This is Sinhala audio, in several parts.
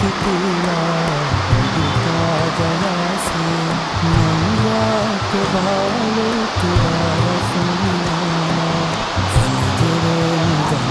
पिपीला बदुका जलासे नंगा प्रभालो तुरा सुनाना जलधरे निजन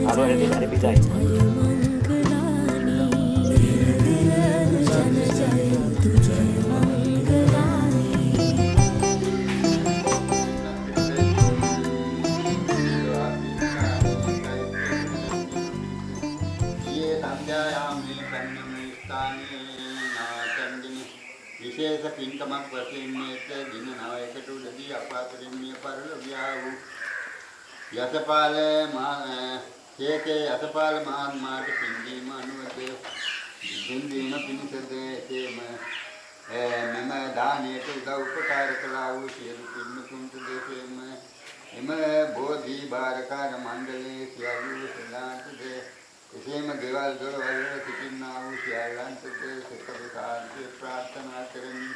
जय जलधरे निजन विशेष पिंकमक वसेन्येत दिन नवयකට උදදී අපාතරින්මිය පරිලෝකියා වූ යසපාල හේකේ යසපාල මහත්මාට පින්දීම අනුවද පින්දීම පිණිසද එසේම මෙම දානයට උදව් උපකාර කළා වූ සියලු පින්තුන්ට දෙසේම එම බෝධි බාරකාර මණ්ඩලයේ සියලු සදාන්තද එසේම ගෙවල් දොරවල් සිටින්නා වූ සියල්ලන්ටද සකල සාන්තිය ප්‍රාර්ථනා කරමි.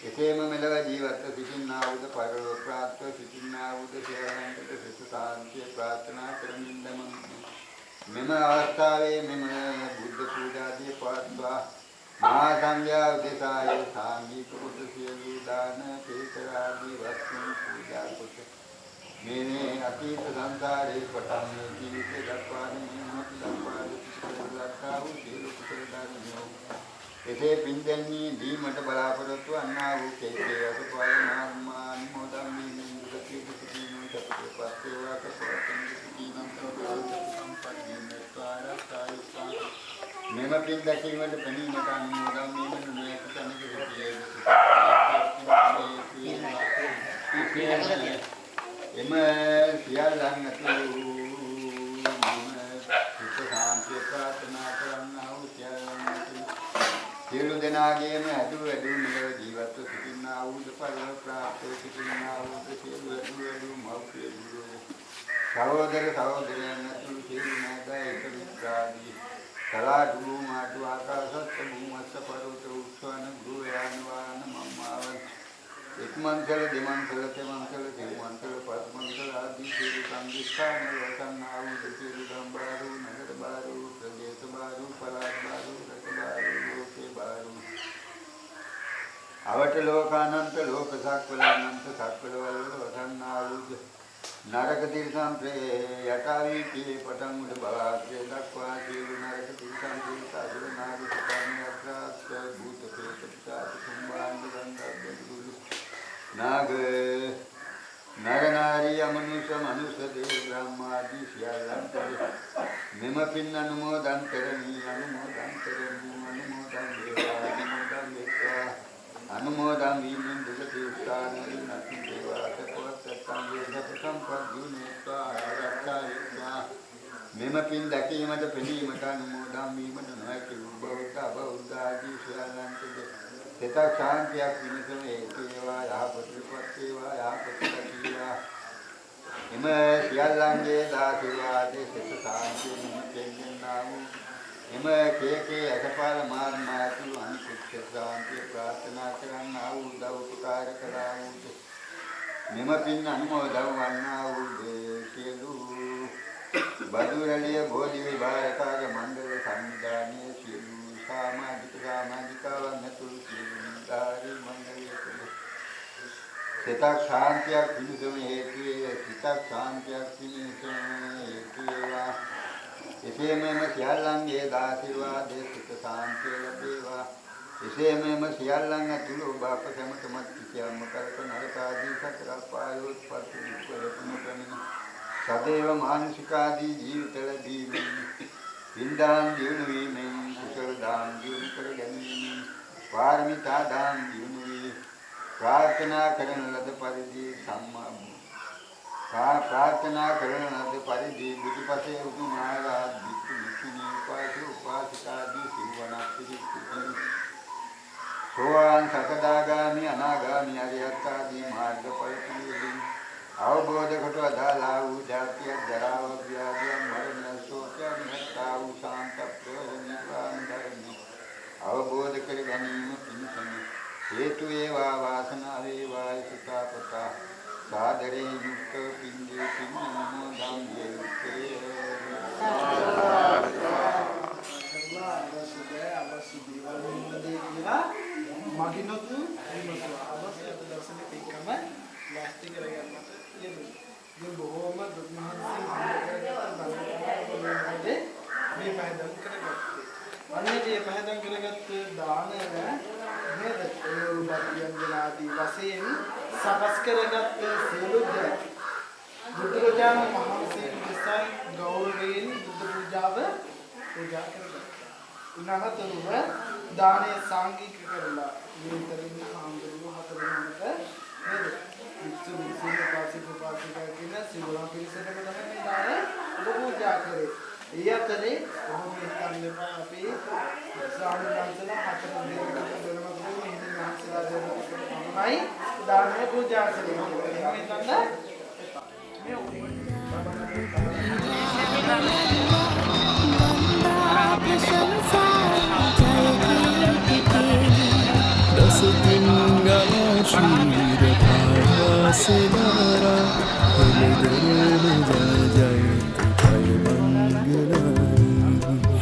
එසේම මෙලව ජීවත්ව සිටින්නා වූද පරලෝක ප්‍රාර්ථව සිටින්නා වූද සියල්ලන්ටද සකල සාන්තිය ප්‍රාර්ථනා කරමින් මෙම අවස්ථාවේ මෙම බුද්ධ පූජාදී පවත්වා මහා සංඝයා උදෙසාය සාංගික කොට සියලු දාන පීඨාදී වස්තුන් පූජා කොට මේ අතීත සංසාරේ පටන් මේ ජීවිතේ දක්වා එසේ පින්දෙන්නේ දීමට බලාපොරොත්තු වන්නා වූ කේතේ අසපාල නාමමාන මොදම්මි නිදුකී කුසීන තපේ පස්සේවා කපවතන් කුසීනම් මෙම පින් දැකීමට පැනීමට අනුමෝදන් වීම නොයකතනක සිටියේ එම සියල්ලන් අතුරු සාන්තිය ප්‍රාර්ථනා කරන්නා වූ සියලු දෙනාගේම ඇදු වැඩු මෙලව ජීවත්ව සිටින්නා වූද පරලෝක ප්‍රාප්තව සිටින්නා වූද සියලු වැඩු මෞඛ්‍ය දුරෝ සහෝදර සහෝදරයන් අතුරු සියලු නැදයි එක විත්‍රාදී කලාඩු මාටු ආකාශත් මුවස්ස පරෝත උත්සවන ගෘහයන් වාන මම්මාවන් එක්මන්සල දෙමන්සල තෙමන්සල තිරුමන්සල පස්මන්සල ආදී සියලු සංදිස්ථාන වසන්නා වූ සියලු ගම්බාරු නගර බාරු ප්‍රදේශ බාරු පළාත් බාරු රට බාරු ලෝකේ බාරු අවට ලෝකානන්ත ලෝක සක්වලානන්ත සක්වලවල වසන්නා වූ නරක තිරසම් ප්‍රේ යටාවී කී පටන් උඩ බලාගේ දක්වා සියලු නරක තිරසම් ප්‍රේ සාසුර නාග සුඛානියත්‍රාත් භූත ප්‍රේත පිටාත් කුම්භාණ්ඩ ගන්ධ नाग नर नारी अमनुष्य मनुष्य देव ब्रह्मादि सियालंत मेम पिन अनुमोदन करनी अनुमोदन देवा अनुमोदन देवा अनुमोदन वीमिन दुखति उत्तान नति देवा तपवत संगे संपद गुणेत्वा रक्षायत्वा मेम पिन දැකීමට පිළීමට अनुमोदन වීමට නොහැකි බෞද්ධ ආදී සියල්ලන්ට සිත ශාන්තියක් විනිසම හේතුවා යහපත් වේවා යහපත් කීවා එම සියල්ලන්ගේ දාසීවාදී සිත ශාන්තිය නිමිතෙන්නා වූ එම කේකේ අසපාල මාර්මාතු අනිකුත් ශාන්තිය ප්‍රාර්ථනා කරන්නා වූ උදව් උපකාර කළා වූ මෙම පින් අනුමෝදන් වන්නා වූ සියලු බදුරලිය බෝධි විභාරකාග මණ්ඩල සංවිධානයේ සියලු සමාජිකවන් ඇතුළු සියලු නිලධාරී මණ්ඩලයක සිතක් ශාන්තියක් පිණිසම හේතු වේ සිතක් ශාන්තියක් පිණිසම හේතු වේවා එසේ මෙම සියල්ලන්ගේ ආශිර්වාදයේ සුඛ සාන්තිය ලැබේවා. එසේ මෙම සියල්ලන් ඇතුළු ඔබ අප සැමටමත් කිසියම් කරක නරකාදී සතර පායෝත්පත්ති විපරතුමකමින සදේව මානසිකාදී ජීවිත ලැබීමෙන් වින්දාන් දියුණු වීමෙන් කුසල දාන දියුණු කර ගැනීමෙන් පාරමිතා දාන දියුණු වී ප්‍රාර්ථනා කරන ලද පරිදි ප්‍රාර්ථනා කරන ලද පරිදි බුදුපසේ උතුමාලා විසු විසුනි උපාසිකාදී සිවණක් පිළිතුරු සෝවාන් සකදාගාමි අනාගාමි අරියත් ආදී මාර්ගඵල පිළිවෙලින් අවබෝධ කොට අදාලා වූ ජාතිය ජරාව ව්‍යාධිය මරණ ශෝකය මෙත්තා වූ ශාන්ත ප්‍රයෝජනිකාන් ධර්මී අවබෝධ කර ගැනීම පිණිසම හේතු වේවා වාසනාව වේවා සිතාපතා සාදරේ යුක්ත පින්දේ පින්නමෝ ධම්මේ යුක්තේ මගිනොතු විමසුව අවශ්‍ය දර්ශනෙට එක්කම වාස්ති කරගන්නට යෙදුණා. මේ බොහෝම දුක් මහන්සි මේ පහදම් කරගත්තේ. අන්නේ මේ පහදම් කරගත්ත දානය නේද? ඒ උපයන්ජනාදී වශයෙන් සකස් කරගත්ත සියලු දේ බුදුරජාණන් වහන්සේ විසින් ගෞරවයෙන් බුදු පූජාව පූජා කරගත්තා. උනහතරුව දානය සාංගික කරලා නිතරින් ආන්දරුව හතරවෙනිට නේද? විසු පාසික පාසිකා කියන සිවුරා පිළිසෙටම තමයි මේ දානය පූජා කරේ. ඒ අතරේ කොහොම හිතන්නේපා අපි සාමණේරයන්ලා හතර දෙනෙකුට දෙනම කරේ හිතේ මහන්සිලා දෙනකොට තමයි දානය පූජා කරේ. එහෙම හිතන්න Sedara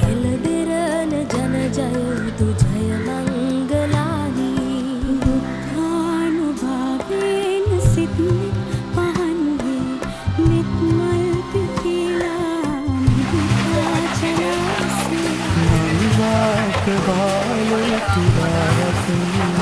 Heladerana jana jaya tu jaya mangalani Buddhanubhaven sidni pahanve nitmal pitila mudita chanasi Manvaka bala tudara sunna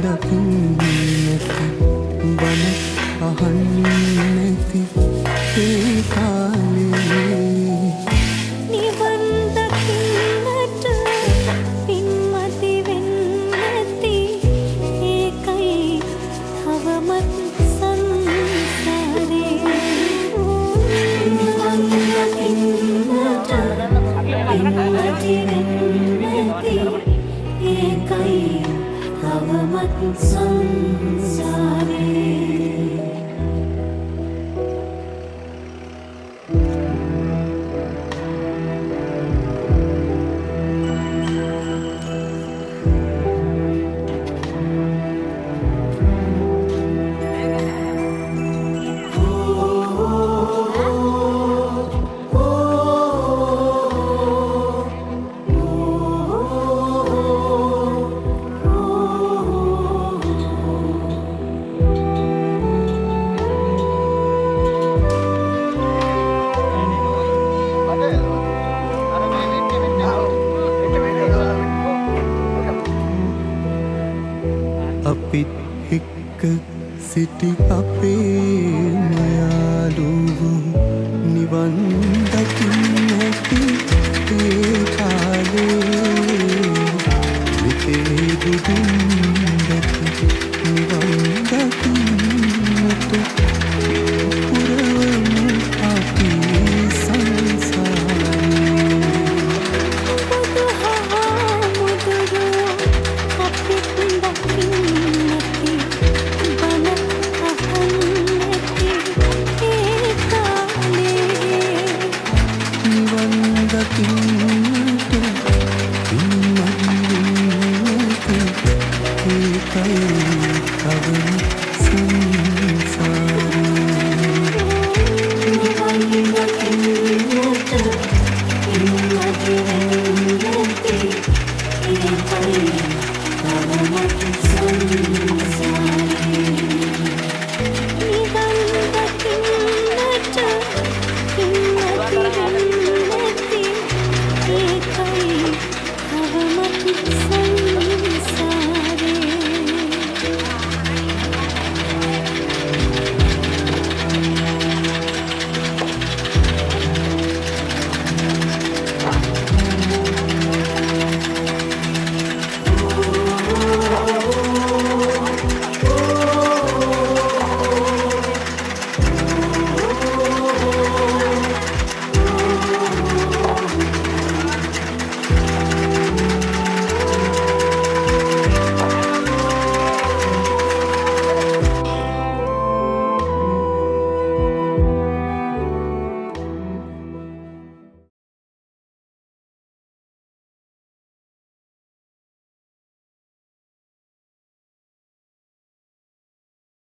දකින්නැති බන අහන්නැති ඒ කාලේ නිවන් දකින්නට පින්මති වෙන්නැති ඒකයි තවමත් සංසාරේ නිවන් දකින්නට පින්මති වෙන්නැති ඒකයි තවමත් සංසාරේ අපිත් එක්ක සිටි අපේ මයාලුවෝ නිවන් දකින්නැති ඒ කාලේ මෙතේ බුදුන්